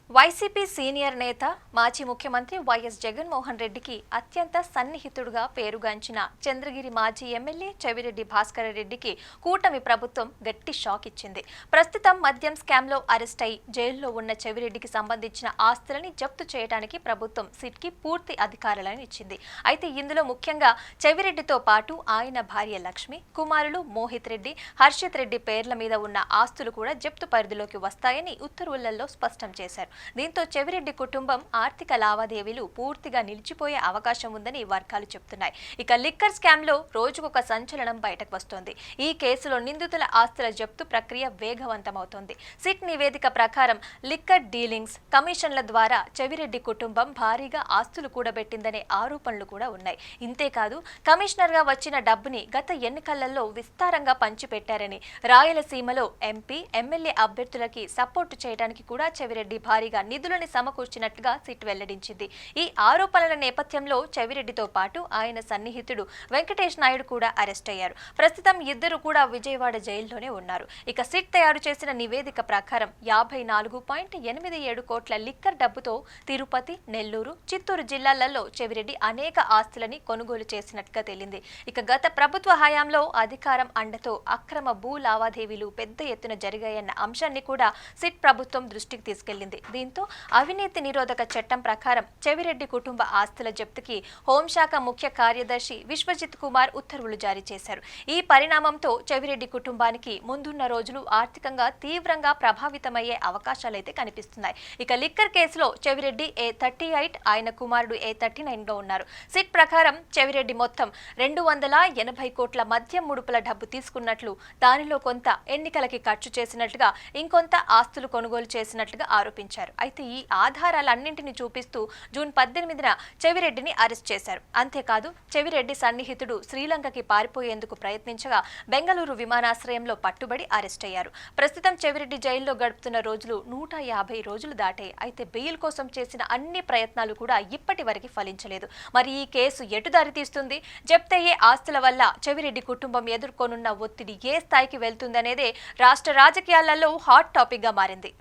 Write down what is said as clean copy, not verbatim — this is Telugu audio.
వైసీపీ సీనియర్ నేత మాజీ ముఖ్యమంత్రి వైఎస్ జగన్మోహన్ రెడ్డికి అత్యంత సన్నిహితుడుగా పేరుగాంచిన చంద్రగిరి మాజీ ఎమ్మెల్యే చెవిరెడ్డి భాస్కర్ రెడ్డికి కూటమి ప్రభుత్వం గట్టి షాక్ ఇచ్చింది. ప్రస్తుతం మద్యం స్కామ్లో అరెస్ట్ అయి జైల్లో ఉన్న చెవిరెడ్డికి సంబంధించిన ఆస్తులని జప్తు చేయడానికి ప్రభుత్వం సిట్కి పూర్తి అధికారాలను ఇచ్చింది. అయితే ఇందులో ముఖ్యంగా చెవిరెడ్డితో పాటు ఆయన భార్య లక్ష్మి, కుమారులు మోహిత్ రెడ్డి, హర్షిత్ రెడ్డి పేర్ల మీద ఉన్న ఆస్తులు కూడా జప్తు పరిధిలోకి వస్తాయని ఉత్తర్వులలో స్పష్టం చేశారు. దీంతో చెవిరెడ్డి కుటుంబం ఆర్థిక లావాదేవీలు పూర్తిగా నిలిచిపోయే అవకాశం ఉందని వర్గాలు చెబుతున్నాయి. ఇక లిక్కర్ స్కామ్ లో రోజుకొక సంచలనం బయటకు వస్తోంది. ఈ కేసులో నిందితుల ఆస్తుల జప్తు ప్రక్రియ వేగవంతమవుతోంది. సిట్ నివేదిక ప్రకారం లిక్కర్ డీలింగ్స్, కమిషన్ల ద్వారా చెవిరెడ్డి కుటుంబం భారీగా ఆస్తులు కూడబెట్టిందనే ఆరోపణలు కూడా ఉన్నాయి. ఇంతేకాదు కమిషనర్ గా వచ్చిన డబ్బుని గత ఎన్నికలలో విస్తారంగా పంచిపెట్టారని, రాయలసీమలో ఎంపీ, ఎమ్మెల్యే అభ్యర్థులకి సపోర్టు చేయడానికి కూడా చెవిరెడ్డి భారీగా నిధులను సమకూర్చినట్లుగా సిట్ వెల్లడించింది. ఈ ఆరోపణల నేపథ్యంలో చెవిరెడ్డితో పాటు ఆయన సన్నిహితుడు వెంకటేష్ నాయుడు కూడా అరెస్ట్ అయ్యారు. ప్రస్తుతం ఇద్దరు కూడా విజయవాడ జైల్లోనే ఉన్నారు. ఇక సిట్ తయారు చేసిన నివేదిక ప్రకారం 54.87 కోట్ల లిక్కర్ డబ్బుతో తిరుపతి, నెల్లూరు, చిత్తూరు జిల్లాలలో చెవిరెడ్డి అనేక ఆస్తులని కొనుగోలు చేసినట్టుగా తేలింది. ఇక గత ప్రభుత్వ హయాంలో అధికారం అండతో అక్రమ భూ లావాదేవీలు పెద్ద ఎత్తున జరిగాయన్న అంశాన్ని కూడా సిట్ ప్రభుత్వం దృష్టికి తీసుకెళ్లింది. దీంతో అవినీతి నిరోధక చట్టం ప్రకారం చెవిరెడ్డి కుటుంబ ఆస్తుల జప్తుకి హోంశాఖ ముఖ్య కార్యదర్శి విశ్వజిత్ కుమార్ ఉత్తర్వులు జారీ చేశారు. ఈ పరిణామంతో చెవిరెడ్డి కుటుంబానికి ముందున్న రోజులు ఆర్థికంగా తీవ్రంగా ప్రభావితమయ్యే అవకాశాలైతే కనిపిస్తున్నాయి. ఇక లిక్కర్ కేసులో చెవిరెడ్డి A38, ఆయన కుమారుడు A39 లో ఉన్నారు. సిట్ ప్రకారం చెవిరెడ్డి మొత్తం 280 కోట్ల మద్యం ముడుపుల డబ్బు తీసుకున్నట్లు, దానిలో కొంత ఎన్నికలకి ఖర్చు చేసినట్లుగా, ఇంకొంత ఆస్తులు కొనుగోలు చేసినట్లుగా ఆరోపించారు. అయితే ఈ ఆధారాలన్నింటినీ చూపిస్తూ జూన్ 18న చెవిరెడ్డిని అరెస్ట్ చేశారు. అంతేకాదు చెవిరెడ్డి సన్నిహితుడు శ్రీలంకకి పారిపోయేందుకు ప్రయత్నించగా బెంగళూరు విమానాశ్రయంలో పట్టుబడి అరెస్ట్ అయ్యారు. ప్రస్తుతం చెవిరెడ్డి జైల్లో గడుపుతున్న రోజులు 150 రోజులు దాటాయి. అయితే బెయిల్ కోసం చేసిన అన్ని ప్రయత్నాలు కూడా ఇప్పటి వరకు ఫలించలేదు. మరి ఈ కేసు ఎటు దారి తీస్తుంది? జప్తయ్యే ఆస్తుల వల్ల చెవిరెడ్డి కుటుంబం ఎదుర్కొనున్న ఒత్తిడి ఏ స్థాయికి వెళ్తుందనేదే రాష్ట్ర రాజకీయాలలో హాట్ టాపిక్ గా మారింది.